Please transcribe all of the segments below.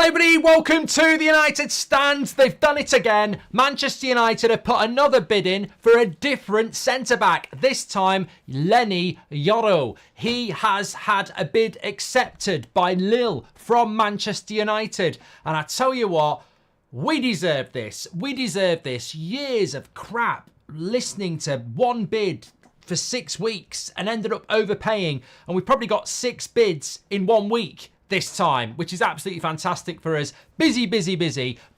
Hello everybody, welcome to the United Stand. They've done it again. Manchester United have put another bid in for a different centre-back. This time, Lenny Yoro. He has had a bid accepted by Lille from Manchester United. And I tell you what, we deserve this. We deserve this. Years of crap listening to one bid for 6 weeks and ended up overpaying. And we've probably got 6 bids in 1 week this time, which is absolutely fantastic for us. Busy,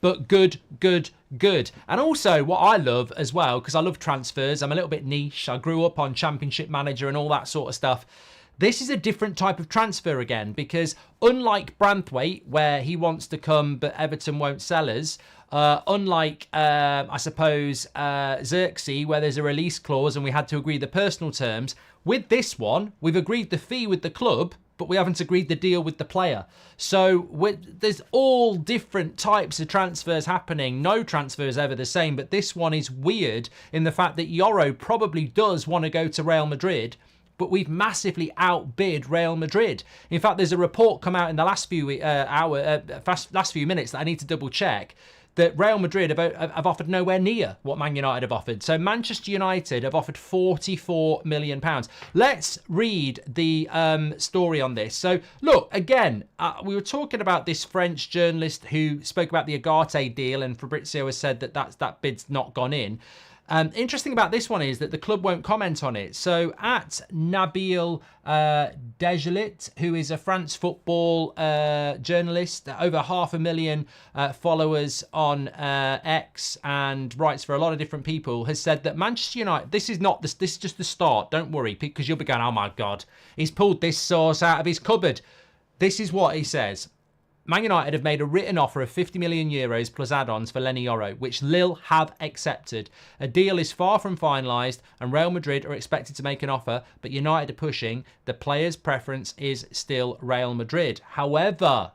but good. And also what I love as well, because I love transfers, I'm a little bit niche. I grew up on Championship Manager and all that sort of stuff. This is a different type of transfer again, because unlike Branthwaite, where he wants to come but Everton won't sell us, unlike, I suppose, Xerxes, where there's a release clause and we had to agree the personal terms, with this one, we've agreed the fee with the club, but we haven't agreed the deal with the player. So there's all different types of transfers happening. No transfer is ever the same, but this one is weird in the fact that Yoro probably does want to go to Real Madrid, but we've massively outbid Real Madrid. In fact, there's a report come out in the last few minutes that I need to double check, that Real Madrid have offered nowhere near what Man United have offered. So Manchester United have offered £44 million. Let's read the story on this. So look, again, we were talking about this French journalist who spoke about the Agate deal, and Fabrizio has said that that bid's not gone in. Interesting about this one is that the club won't comment on it. So at Nabil Dejelit, who is a France football journalist, over 500,000 followers on X and writes for a lot of different people, has said that Manchester United, this is just the start, don't worry, because you'll be going, oh my God, he's pulled this sauce out of his cupboard. This is what he says. Man United have made a written offer of €50 million plus add-ons for Lenny Yoro, which Lille have accepted. A deal is far from finalised and Real Madrid are expected to make an offer, but United are pushing. The player's preference is still Real Madrid. However,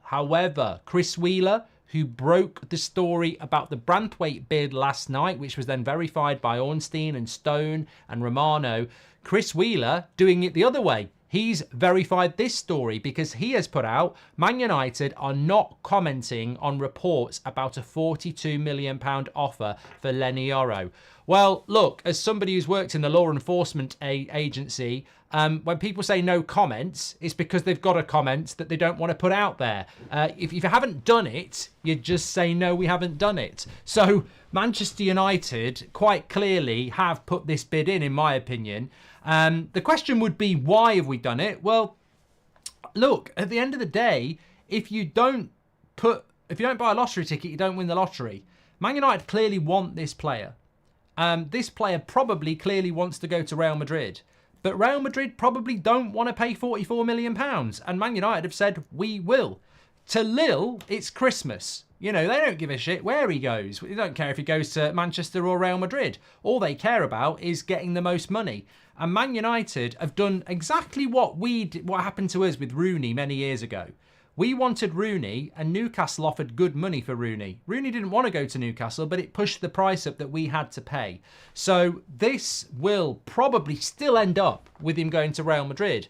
Chris Wheeler, who broke the story about the Branthwaite bid last night, which was then verified by Ornstein and Stone and Romano, Chris Wheeler doing it the other way. He's verified this story because he has put out, Man United are not commenting on reports about a £42 million offer for Lenny Yoro. Well, look, as somebody who's worked in the law enforcement agency, when people say no comments, it's because they've got a comment that they don't want to put out there. If you haven't done it, you just say, no, we haven't done it. So Manchester United quite clearly have put this bid in my opinion. The question would be, why have we done it? Well, look, at the end of the day, if you don't buy a lottery ticket, you don't win the lottery. Man United clearly want this player. This player probably clearly wants to go to Real Madrid. But Real Madrid probably don't want to pay £44 million. And Man United have said, we will. To Lille, it's Christmas. You know, they don't give a shit where he goes. They don't care if he goes to Manchester or Real Madrid. All they care about is getting the most money. And Man United have done exactly what happened to us with Rooney many years ago. We wanted Rooney and Newcastle offered good money for Rooney. Rooney didn't want to go to Newcastle, but it pushed the price up that we had to pay. So this will probably still end up with him going to Real Madrid.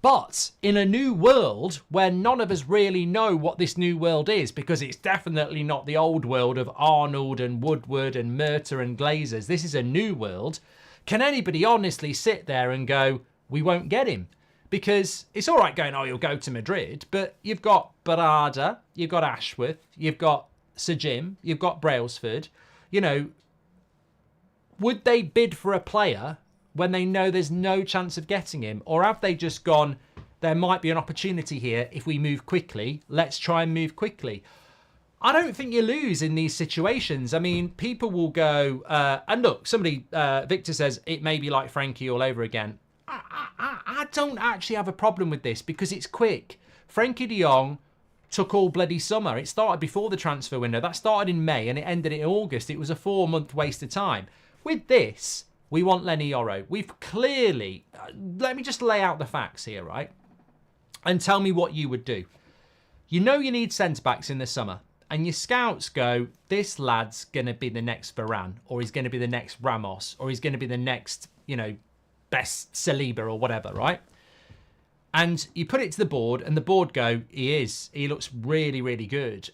But in a new world where none of us really know what this new world is, because it's definitely not the old world of Arnold and Woodward and Murta and Glazers. This is a new world. Can anybody honestly sit there and go, we won't get him? Because it's all right going, oh, you'll go to Madrid, but you've got Barada, you've got Ashworth, you've got Sir Jim, you've got Brailsford. You know, would they bid for a player when they know there's no chance of getting him? Or have they just gone, there might be an opportunity here if we move quickly, let's try and move quickly? I don't think you lose in these situations. I mean, people will go, and look, Victor says, it may be like Frankie all over again. I don't actually have a problem with this because it's quick. Frankie de Jong took all bloody summer. It started before the transfer window. That started in May and it ended in August. It was a 4-month waste of time. With this, we want Lenny Yoro. We've clearly, let me just lay out the facts here, right? And tell me what you would do. You know you need centre-backs in the summer. And your scouts go, this lad's going to be the next Varane, or he's going to be the next Ramos, or he's going to be the next, best Saliba or whatever, right? And you put it to the board, and the board go, he looks really, really good.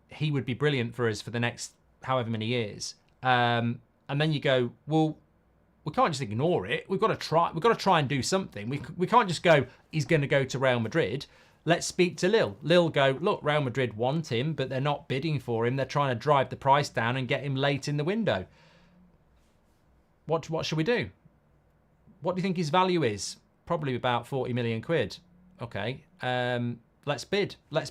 He would be brilliant for us for the next however many years. And then you go, well, we can't just ignore it. We've got to try. We've got to try and do something. We can't just go, he's going to go to Real Madrid. Let's speak to Lille. Lille go, look, Real Madrid want him, but they're not bidding for him. They're trying to drive the price down and get him late in the window. What should we do? What do you think his value is? Probably about 40 million quid. Okay. Let's bid. Let's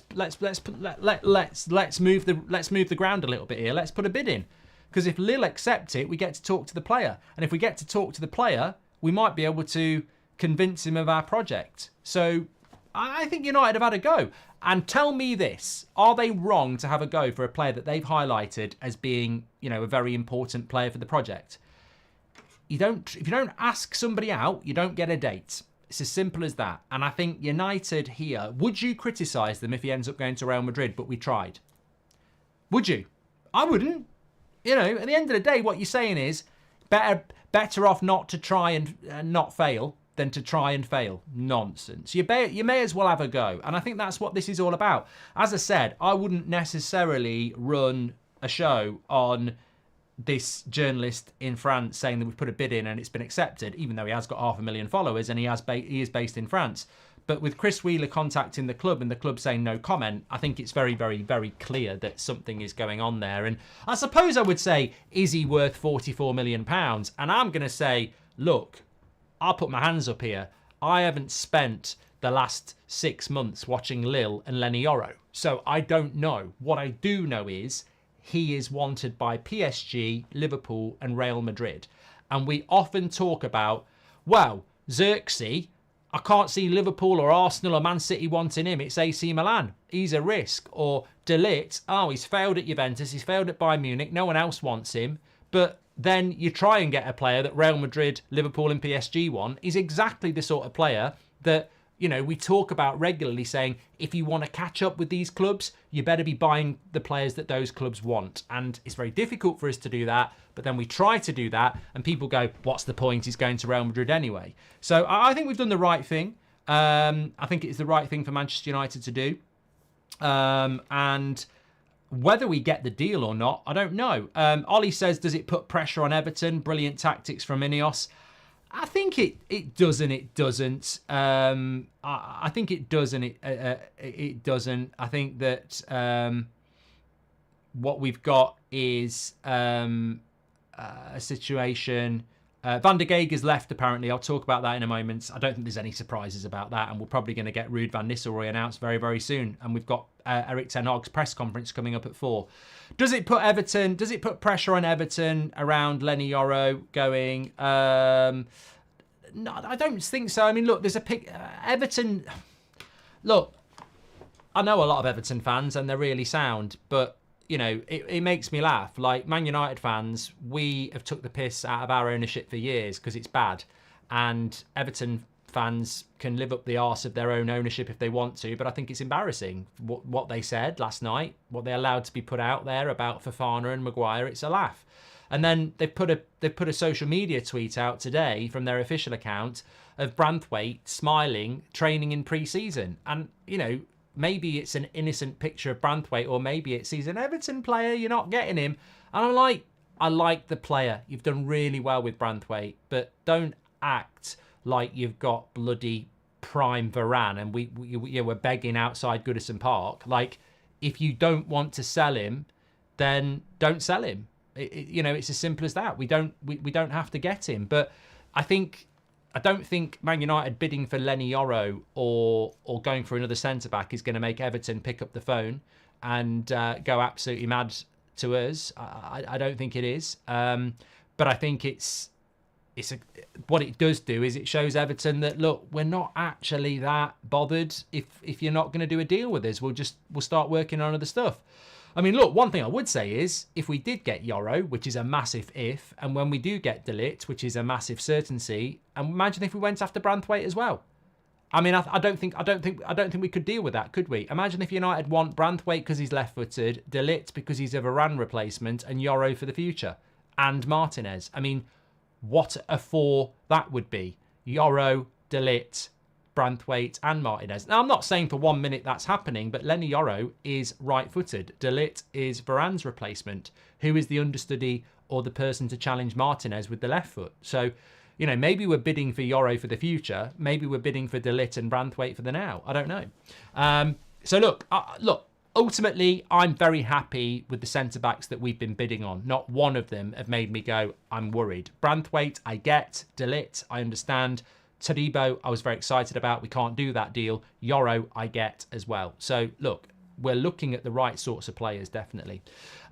move the ground a little bit here. Let's put a bid in. Because if Lille accept it, we get to talk to the player. And if we get to talk to the player, we might be able to convince him of our project. So I think United have had a go. And tell me this, are they wrong to have a go for a player that they've highlighted as being, a very important player for the project? If you don't ask somebody out, you don't get a date. It's as simple as that. And I think United here, would you criticise them if he ends up going to Real Madrid, but we tried? Would you? I wouldn't. At the end of the day, what you're saying is better off not to try and not fail than to try and fail. Nonsense. You may as well have a go. And I think that's what this is all about. As I said, I wouldn't necessarily run a show on this journalist in France saying that we've put a bid in and it's been accepted, even though he has got 500,000 followers and he is based in France. But with Chris Wheeler contacting the club and the club saying no comment, I think it's very, very, very clear that something is going on there. And I suppose I would say, is he worth £44 million? And I'm going to say, look, I'll put my hands up here. I haven't spent the last 6 months watching Lille and Lenny Yoro. So I don't know. What I do know is he is wanted by PSG, Liverpool and Real Madrid. And we often talk about, well, Xerxes, I can't see Liverpool or Arsenal or Man City wanting him. It's AC Milan. He's a risk. Or De Ligt, he's failed at Juventus. He's failed at Bayern Munich. No one else wants him. But then you try and get a player that Real Madrid, Liverpool and PSG want. He's exactly the sort of player that, we talk about regularly, saying if you want to catch up with these clubs, you better be buying the players that those clubs want. And it's very difficult for us to do that. But then we try to do that and people go, what's the point? He's going to Real Madrid anyway. So I think we've done the right thing. I think it's the right thing for Manchester United to do. And whether we get the deal or not, I don't know. Ollie says, does it put pressure on Everton? Brilliant tactics from Ineos. I think it does and it doesn't. I think it does and it doesn't. I think that what we've got is a situation. Van der Geeg has left, apparently. I'll talk about that in a moment. I don't think there's any surprises about that, and we're probably going to get Ruud van Nistelrooy announced very, very soon. And we've got Erik ten Hag's press conference coming up at 4. Does it put pressure on Everton around Lenny Yoro going? No, I don't think so. I mean, look, there's a pick. Everton. Look, I know a lot of Everton fans, and they're really sound, but it makes me laugh. Like Man United fans, we have took the piss out of our ownership for years because it's bad. And Everton fans can live up the arse of their own ownership if they want to, but I think it's embarrassing what they said last night, what they allowed to be put out there about Fofana and Maguire. It's a laugh. And then they've put a social media tweet out today from their official account of Branthwaite smiling, training in pre-season. And, maybe it's an innocent picture of Branthwaite, or maybe it's he's an Everton player, you're not getting him. And I'm like, I like the player. You've done really well with Branthwaite, but don't act like you've got bloody prime Varane and we're begging outside Goodison Park. Like, if you don't want to sell him, then don't sell him. It's as simple as that. We don't have to get him. But I don't think Man United bidding for Lenny Yoro or going for another centre-back is going to make Everton pick up the phone and go absolutely mad to us. I don't think it is. But I think what it does do is it shows Everton that, look, we're not actually that bothered if you're not going to do a deal with us. We'll start working on other stuff. I mean, look, one thing I would say is if we did get Yoro, which is a massive if, and when we do get De Ligt, which is a massive certainty, and imagine if we went after Branthwaite as well. I mean, I don't think we could deal with that, could we? Imagine if United want Branthwaite because he's left-footed, De Ligt because he's a Varane replacement, and Yoro for the future, and Martinez. I mean, what a 4 that would be. Yoro, De Ligt, Branthwaite and Martinez. Now, I'm not saying for 1 minute that's happening, but Lenny Yoro is right-footed. De Ligt is Varane's replacement. Who is the understudy or the person to challenge Martinez with the left foot? So, you know, maybe we're bidding for Yoro for the future. Maybe we're bidding for De Ligt and Branthwaite for the now. I don't know. So look, ultimately, I'm very happy with the centre-backs that we've been bidding on. Not one of them have made me go, I'm worried. Branthwaite, I get. De Ligt, I understand. Todibo, I was very excited about. We can't do that deal. Yoro, I get as well. So, look, we're looking at the right sorts of players, definitely.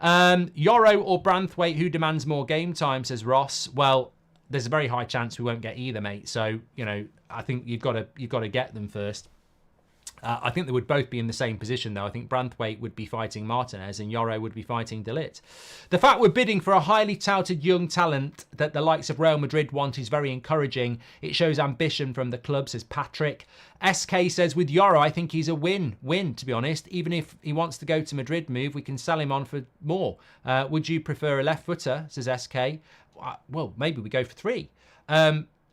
Yoro or Branthwaite, who demands more game time, says Ross. Well, there's a very high chance we won't get either, mate. So, you know, I think you've got to get them first. I think they would both be in the same position, though. I think Branthwaite would be fighting Martinez and Yoro would be fighting De Ligt. The fact we're bidding for a highly touted young talent that the likes of Real Madrid want is very encouraging. It shows ambition from the club, says Patrick. SK says, with Yoro, I think he's a win, to be honest. Even if he wants to go to Madrid move, we can sell him on for more. Would you prefer a left footer, says SK? Well, maybe we go for 3.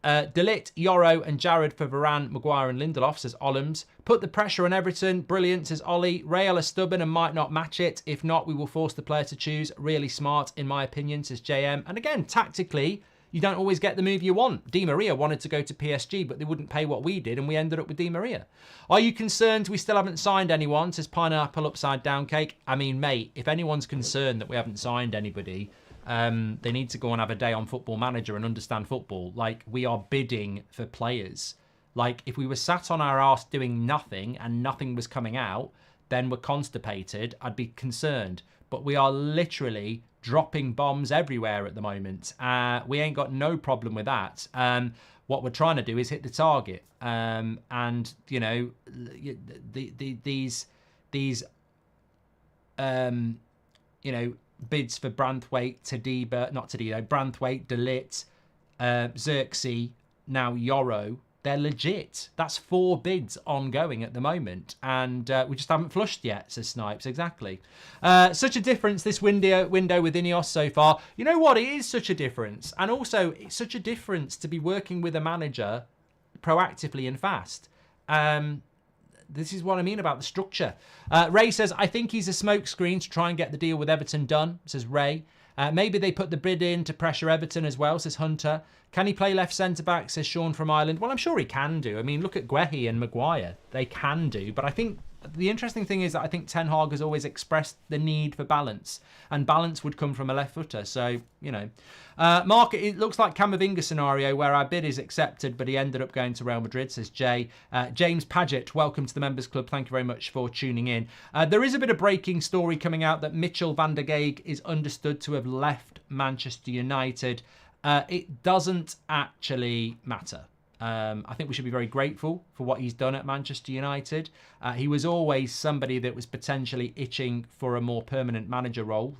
De Ligt, Yoro and Jared for Varane, Maguire and Lindelof, says Olams. Put the pressure on Everton. Brilliant, says Ollie. Real are stubborn and might not match it. If not, we will force the player to choose. Really smart, in my opinion, says JM. And again, tactically, you don't always get the move you want. Di Maria wanted to go to PSG, but they wouldn't pay what we did, and we ended up with Di Maria. Are you concerned we still haven't signed anyone, says Pineapple Upside Down Cake? I mean, mate, if anyone's concerned that we haven't signed anybody, they need to go and have a day on Football Manager and understand football. Like, we are bidding for players. Like, if we were sat on our arse doing nothing and nothing was coming out, then we're constipated, I'd be concerned. But we are literally dropping bombs everywhere at the moment. We ain't got no problem with that. What we're trying to do is hit the target. And, you know, these you know, bids for Branthwaite, Branthwaite, De Ligt, Xerxes, now Yoro, they're legit. That's 4 bids ongoing at the moment. And we just haven't flushed yet, says Snipes. Exactly. Such a difference this window with Ineos so far. You know what? It is such a difference. And also, it's such a difference to be working with a manager proactively and fast. This is what I mean about the structure. Ray says, I think he's a smokescreen to try and get the deal with Everton done, says Ray. Maybe they put the bid in to pressure Everton as well, says Hunter. Can he play left centre-back, says Sean from Ireland? Well, I'm sure he can do. I mean, look at Guehi and Maguire. They can do. But I think the interesting thing is that I think Ten Hag has always expressed the need for balance. And balance would come from a left footer. So, you know. Mark, it looks like Camavinga scenario where our bid is accepted, but he ended up going to Real Madrid, says Jay. James Paget, welcome to the Members Club. Thank you very much for tuning in. There is a bit of breaking story coming out that Mitchell van der Gaag is understood to have left Manchester United. It doesn't actually matter. I think we should be very grateful for what he's done at Manchester United. He was always somebody that was potentially itching for a more permanent manager role.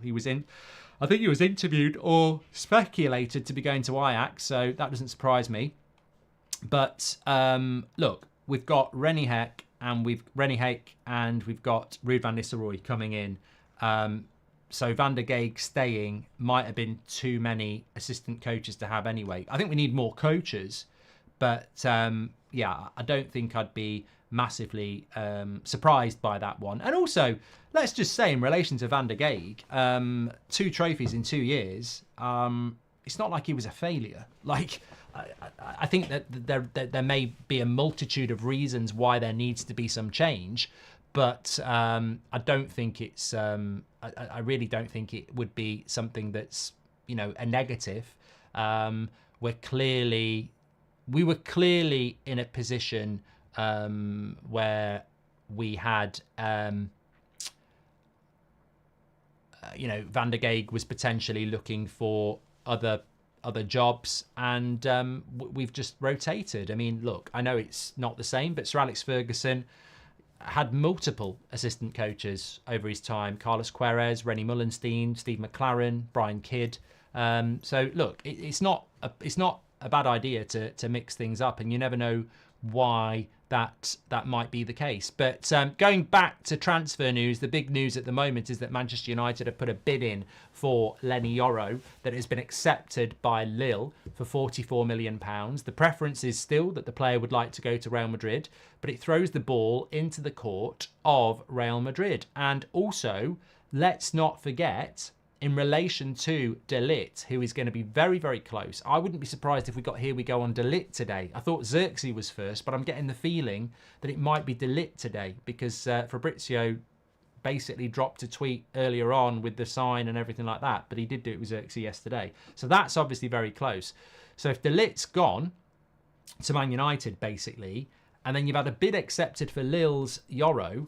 I think he was interviewed or speculated to be going to Ajax, so that doesn't surprise me. But look, we've got Rennie Heck and we've got Ruud van Nistelrooy coming in. So Van der Gaag staying might have been too many assistant coaches to have anyway. I think we need more coaches. But, yeah, I don't think I'd be massively surprised by that one. And also, let's just say in relation to Van der Gaag, 2 trophies in 2 years, it's not like he was a failure. Like, I think that there may be a multitude of reasons why there needs to be some change. But I don't think it's, I really don't think it would be something that's, you know, a negative. We were clearly in a position where we had, you know, Van der Gaag was potentially looking for other jobs, and we've just rotated. I mean, look, I know it's not the same, but Sir Alex Ferguson had multiple assistant coaches over his time: Carlos Queiroz, Rennie Mullenstein, Steve McLaren, Brian Kidd. So look, it's not a bad idea to mix things up, and you never know why that might be the case. But going back to transfer news, the big news at the moment is that Manchester United have put a bid in for Lenny Yoro that has been accepted by Lille for £44 million. The preference is still that the player would like to go to Real Madrid, but it throws the ball into the court of Real Madrid. And also, let's not forget, in relation to De Ligt, who is going to be very, very close. I wouldn't be surprised if we got Here We Go on De Ligt today. I thought Xerxes was first, but I'm getting the feeling that it might be De Ligt today because Fabrizio basically dropped a tweet earlier on with the sign and everything like that, but he did do it with Xerxes yesterday. So that's obviously very close. So if De Ligt's gone to Man United, basically, and then you've had a bid accepted for Lille's Yoro,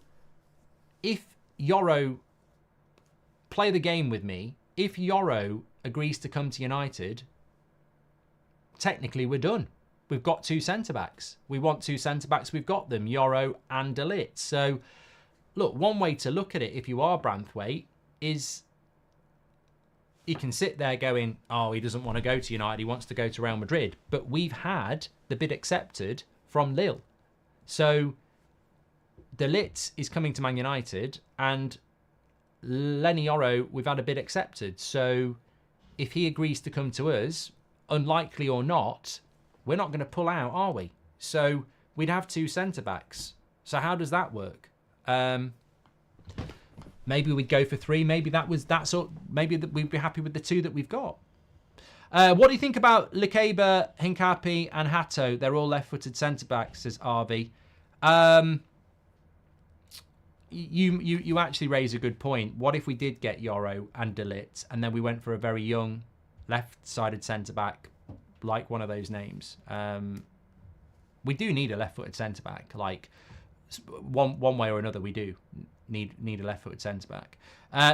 if Yoro... play the game with me. If Yoro agrees to come to United, technically we're done. We've got two centre-backs. We want two centre-backs. We've got them, Yoro and De Ligt. So, look, one way to look at it, if you are Branthwaite, is you can sit there going, oh, he doesn't want to go to United. He wants to go to Real Madrid. But we've had the bid accepted from Lille. So, De Ligt is coming to Man United, and Lenny Yoro, we've had a bid accepted. So if he agrees to come to us, unlikely or not, we're not going to pull out, are we? So we'd have two centre-backs. So how does that work? Maybe we'd go for three. Maybe maybe we'd be happy with the two that we've got. What do you think about Lekeba, Hincapi and Hato? They're all left-footed centre-backs, says RV. You actually raise a good point. What if we did get Yoro and De Ligt, and then we went for a very young left-sided centre-back, like one of those names? We do need a left-footed centre-back. Like one way or another, we do need a left-footed centre-back.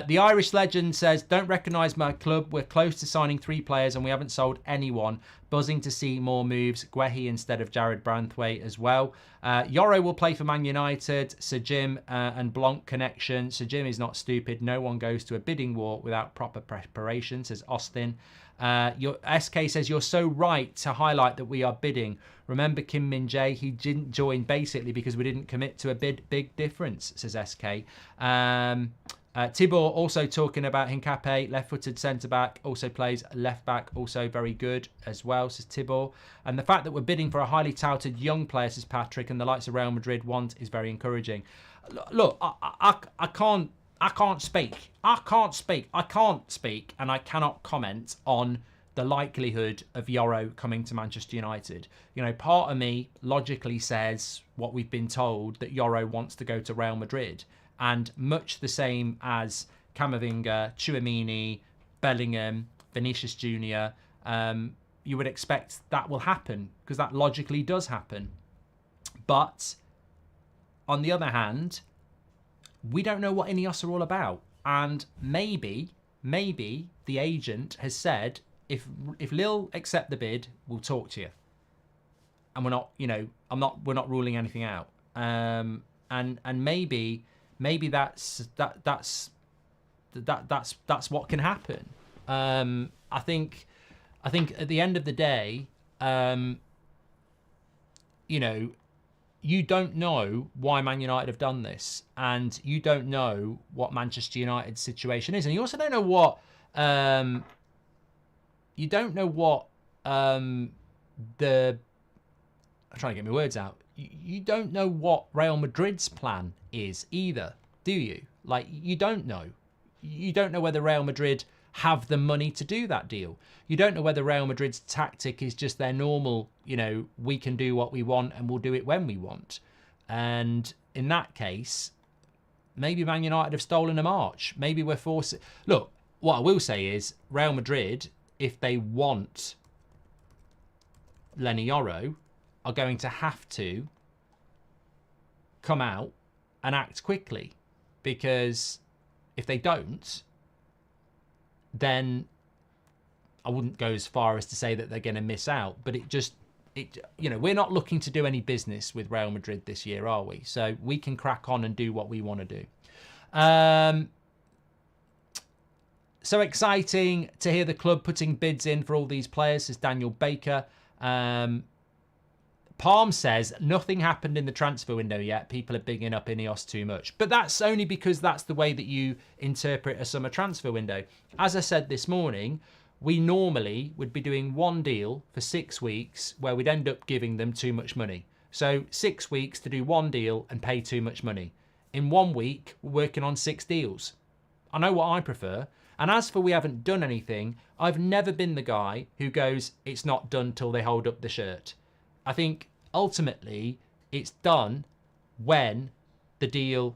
The Irish legend says, don't recognise my club. We're close to signing 3 players and we haven't sold anyone. Buzzing to see more moves. Guehi instead of Jared Branthwaite as well. Yoro will play for Man United. Sir Jim and Blanc connection. Sir Jim is not stupid. No one goes to a bidding war without proper preparation, says Austin. Your SK says, you're so right to highlight that we are bidding. Remember Kim Min-jae? He didn't join basically because we didn't commit to a big difference, says SK. Tibor also talking about Hincapi, left-footed centre-back, also plays left-back, also very good as well, says Tibor. And the fact that we're bidding for a highly touted young player, says Patrick, and the likes of Real Madrid want is very encouraging. Look, I can't speak, and I cannot comment on the likelihood of Yoro coming to Manchester United. You know, part of me logically says what we've been told, that Yoro wants to go to Real Madrid. And much the same as Camavinga, Tchouaméni, Bellingham, Vinicius Jr., you would expect that will happen because that logically does happen. But on the other hand, we don't know what Ineos are all about. And maybe the agent has said, if Lille accept the bid, we'll talk to you. And we're not, we're not ruling anything out. And maybe that's what can happen. I think at the end of the day, you don't know why Man United have done this, and you don't know what Manchester United's situation is, and you also don't know what I'm trying to get my words out. You don't know what Real Madrid's plan is either, do you? Like, you don't know. You don't know whether Real Madrid have the money to do that deal. You don't know whether Real Madrid's tactic is just their normal, we can do what we want and we'll do it when we want. And in that case, maybe Man United have stolen a march. Maybe we're forced... Look, what I will say is, Real Madrid, if they want Lenny Yoro, are going to have to come out and act quickly, because if they don't, then I wouldn't go as far as to say that they're going to miss out, but we're not looking to do any business with Real Madrid this year, are we? So we can crack on and do what we want to do. So exciting to hear the club putting bids in for all these players, says Daniel Baker. Palm says nothing happened in the transfer window yet. People are bigging up Ineos too much. But that's only because that's the way that you interpret a summer transfer window. As I said this morning, we normally would be doing one deal for 6 weeks where we'd end up giving them too much money. So 6 weeks to do one deal and pay too much money. In 1 week, we're working on 6 deals. I know what I prefer. And as for we haven't done anything, I've never been the guy who goes, it's not done till they hold up the shirt. I think ultimately it's done when the deal,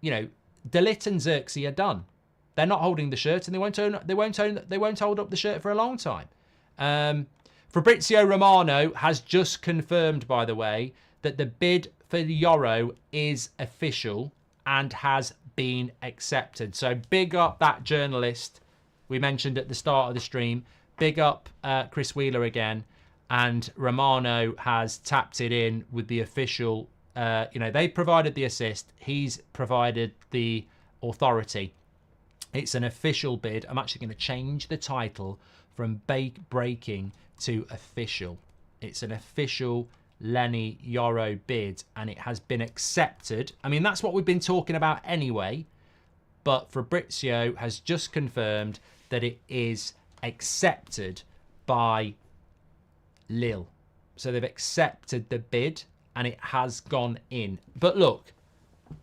De Ligt and Xerxes are done. They're not holding the shirt, and they won't hold up the shirt for a long time. Fabrizio Romano has just confirmed, by the way, that the bid for Yoro is official and has been accepted. So big up that journalist we mentioned at the start of the stream. Big up Chris Wheeler again. And Romano has tapped it in with the official, they provided the assist. He's provided the authority. It's an official bid. I'm actually going to change the title from breaking to official. It's an official Lenny Yoro bid, and it has been accepted. I mean, that's what we've been talking about anyway. But Fabrizio has just confirmed that it is accepted by Lille. So they've accepted the bid and it has gone in. But look,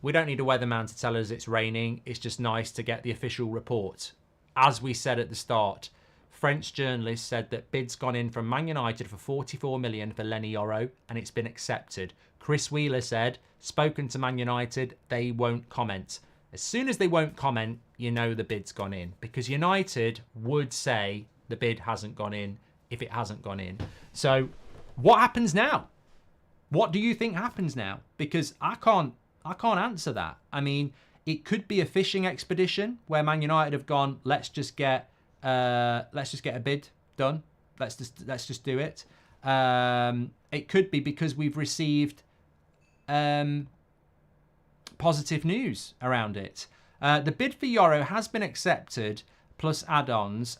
we don't need a weatherman to tell us it's raining. It's just nice to get the official report. As we said at the start, French journalists said that bid's gone in from Man United for 44 million for Lenny Yoro and it's been accepted. Chris Wheeler said, spoken to Man United, they won't comment. As soon as they won't comment, you know the bid's gone in, because United would say the bid hasn't gone in if it hasn't gone in. So what happens now? What do you think happens now? Because I can't answer that. I mean, it could be a fishing expedition where Man United have gone, let's just get a bid done. Let's just do it. It could be because we've received positive news around it. The bid for Yoro has been accepted, plus add-ons.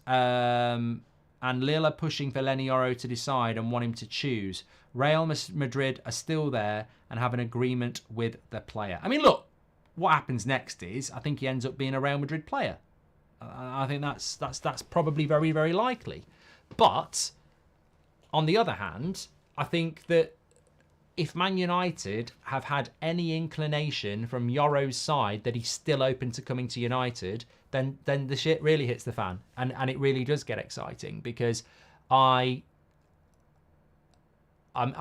And Lille are pushing for Lenny Yoro to decide and want him to choose. Real Madrid are still there and have an agreement with the player. I mean, look, what happens next is I think he ends up being a Real Madrid player. I think that's probably very, very likely. But on the other hand, I think that if Man United have had any inclination from Yoro's side that he's still open to coming to United, then the shit really hits the fan, and it really does get exciting, because I'm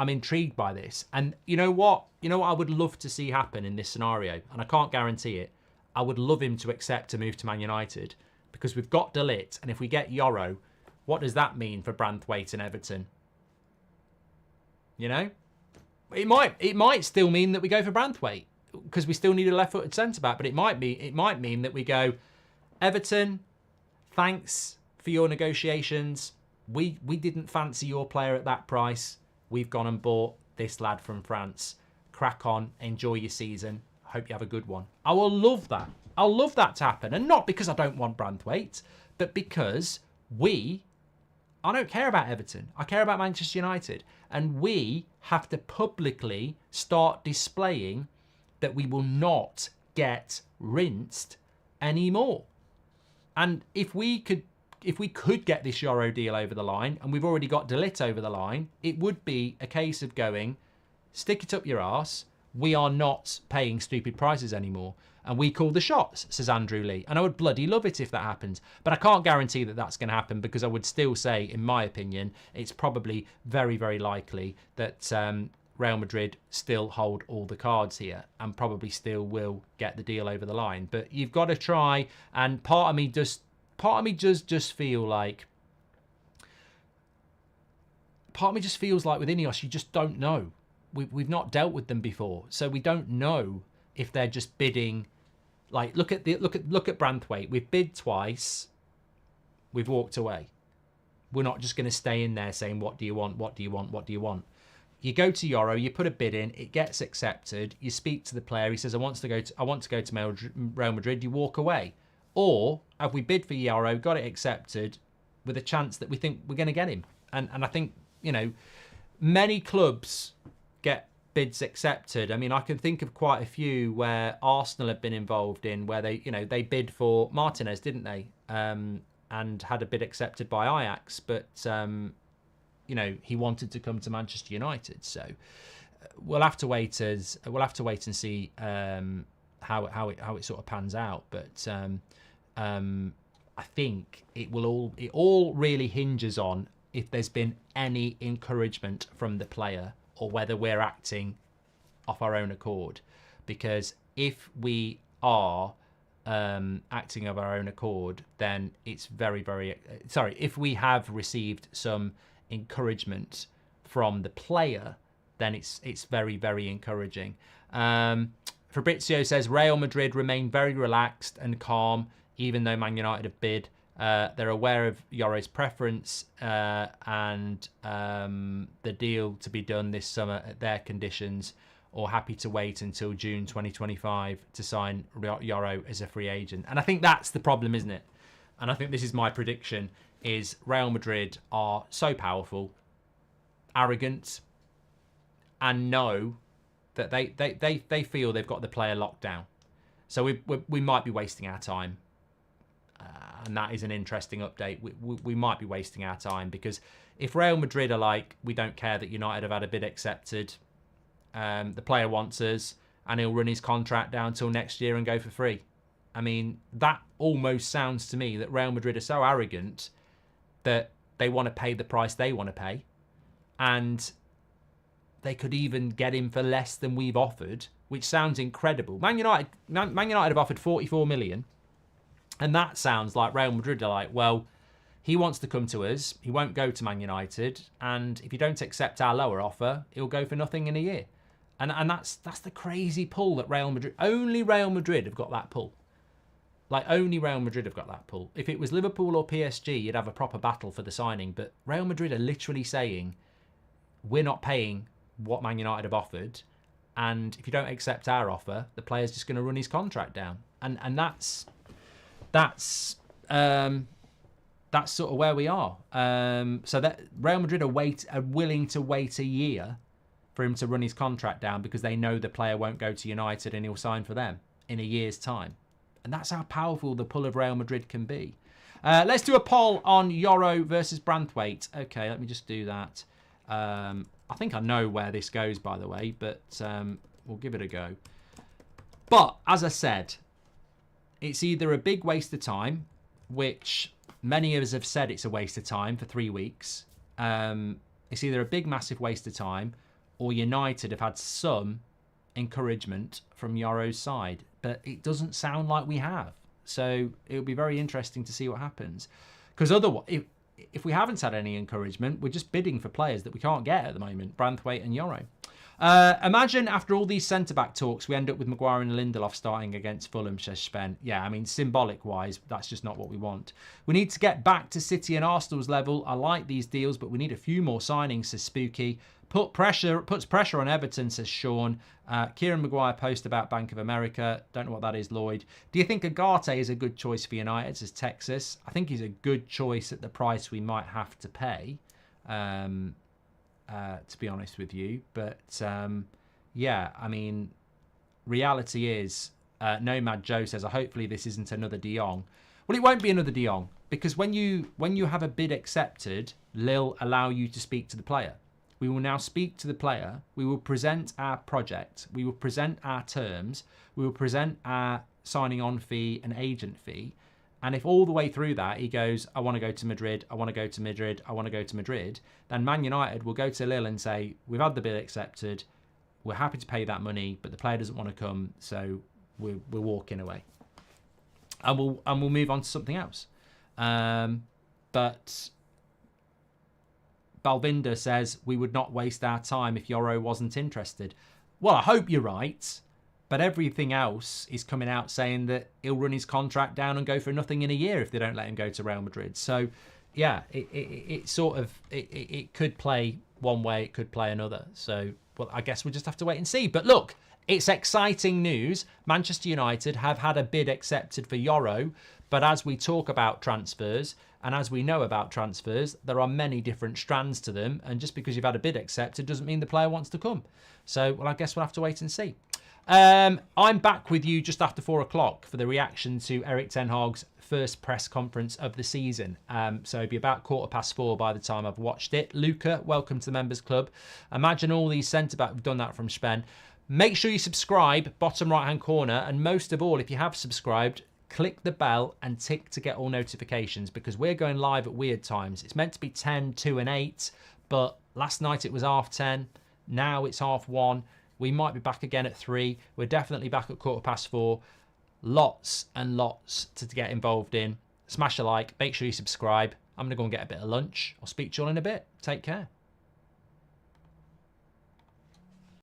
intrigued by this. And you know what I would love to see happen in this scenario, and I can't guarantee it. I would love him to accept to move to Man United, because we've got De Ligt, and if we get Yoro, what does that mean for Branthwaite and Everton? It might still mean that we go for Branthwaite, because we still need a left-footed centre-back, but it might mean that we go, Everton, thanks for your negotiations. We didn't fancy your player at that price. We've gone and bought this lad from France. Crack on, enjoy your season. Hope you have a good one. I will love that. I'll love that to happen. And not because I don't want Branthwaite, but because I don't care about Everton. I care about Manchester United. And we have to publicly start displaying that we will not get rinsed anymore. And if we could get this Yoro deal over the line, and we've already got De Ligt over the line, it would be a case of going, stick it up your arse. We are not paying stupid prices anymore. And we call the shots, says Andrew Lee. And I would bloody love it if that happens. But I can't guarantee that that's going to happen, because I would still say, in my opinion, it's probably very, very likely that Real Madrid still hold all the cards here and probably still will get the deal over the line. But you've got to try. And part of me does just feel like, with Ineos, you just don't know. We've not dealt with them before, so we don't know if they're just bidding. Like, look at Branthwaite. We've bid twice. We've walked away. We're not just going to stay in there saying, what do you want? What do you want? What do you want? You go to Yoro, you put a bid in, it gets accepted. You speak to the player. He says, I want to go to Real Madrid. You walk away. Or have we bid for Yoro, got it accepted, with a chance that we think we're going to get him? And I think, many clubs get bids accepted. I mean, I can think of quite a few where Arsenal have been involved in, where they bid for Martinez, didn't they? And had a bid accepted by Ajax, but he wanted to come to Manchester United. So we'll have to wait and see how it sort of pans out. But I think it all really hinges on if there's been any encouragement from the player, or whether we're acting off our own accord. Because if we are acting of our own accord, then it's very, very... Sorry, if we have received some encouragement from the player, then it's very, very encouraging. Fabrizio says, Real Madrid remain very relaxed and calm, even though Man United have bid. They're aware of Yoro's preference and the deal to be done this summer at their conditions, or happy to wait until June 2025 to sign Yoro as a free agent. And I think that's the problem, isn't it? And I think this is my prediction, is Real Madrid are so powerful, arrogant, and know that they feel they've got the player locked down. So we might be wasting our time. And that is an interesting update. We might be wasting our time, because if Real Madrid are like, we don't care that United have had a bid accepted, the player wants us, and he'll run his contract down till next year and go for free. I mean, that almost sounds to me that Real Madrid are so arrogant that they want to pay the price they want to pay, and they could even get him for less than we've offered, which sounds incredible. Man United have offered 44 million. And that sounds like Real Madrid are like, well, he wants to come to us. He won't go to Man United. And if you don't accept our lower offer, he'll go for nothing in a year. And that's the crazy pull that only Real Madrid have got that pull. Like, only Real Madrid have got that pull. If it was Liverpool or PSG, you'd have a proper battle for the signing. But Real Madrid are literally saying, we're not paying what Man United have offered. And if you don't accept our offer, the player's just going to run his contract down. And that's sort of where we are. So that Real Madrid are willing to wait a year for him to run his contract down, because they know the player won't go to United and he'll sign for them in a year's time. And that's how powerful the pull of Real Madrid can be. Let's do a poll on Yoro versus Branthwaite. Okay, let me just do that. I think I know where this goes, by the way, but we'll give it a go. But as I said, it's either a big waste of time, which many of us have said it's a waste of time for 3 weeks. It's either a big, massive waste of time, or United have had some encouragement from Yoro's side. But it doesn't sound like we have. So it'll be very interesting to see what happens. Because otherwise, if we haven't had any encouragement, we're just bidding for players that we can't get at the moment, Branthwaite and Yoro. Imagine after all these centre-back talks, we end up with Maguire and Lindelof starting against Fulham, says Sven. Yeah, I mean, symbolic-wise, that's just not what we want. We need to get back to City and Arsenal's level. I like these deals, but we need a few more signings, says Spooky. Puts pressure on Everton, says Sean. Kieran Maguire post about Bank of America. Don't know what that is, Lloyd. Do you think Agate is a good choice for United, says Texas? I think he's a good choice at the price we might have to pay. To be honest with you. But, yeah, I mean, reality is, Nomad Joe says, hopefully this isn't another De Jong. Well, it won't be another De Jong, because when you have a bid accepted, Lille allow you to speak to the player. We will now speak to the player. We will present our project. We will present our terms. We will present our signing on fee and agent fee. And if all the way through that he goes, I want to go to Madrid, I want to go to Madrid, I want to go to Madrid, then Man United will go to Lille and say, we've had the bid accepted, we're happy to pay that money, but the player doesn't want to come, so we're walking away. And we'll move on to something else. But Balvinda says, we would not waste our time if Yoro wasn't interested. Well, I hope you're right. But everything else is coming out saying that he'll run his contract down and go for nothing in a year if they don't let him go to Real Madrid. So, yeah, it could play one way, it could play another. So, well, I guess we'll just have to wait and see. But look, It's exciting news. Manchester United have had a bid accepted for Yoro, but as we talk about transfers, and as we know about transfers, there are many different strands to them, and just because you've had a bid accepted doesn't mean the player wants to come. So, well, I guess we'll have to wait and see. I'm back with you just after 4 o'clock for the reaction to Erik ten Hag's first press conference of the season. So it'll be about 4:15 by the time I've watched it. Luca, welcome to the Members Club. Imagine all these centre-backs have done that from Spen. Make sure you subscribe, bottom right-hand corner, and most of all, if you have subscribed, click the bell and tick to get all notifications because we're going live at weird times. It's meant to be 10, 2 and 8, but last night it was 10:30. Now it's 1:30. We might be back again at 3. We're definitely back at 4:15. Lots and lots to get involved in. Smash a like. Make sure you subscribe. I'm going to go and get a bit of lunch. I'll speak to you all in a bit. Take care.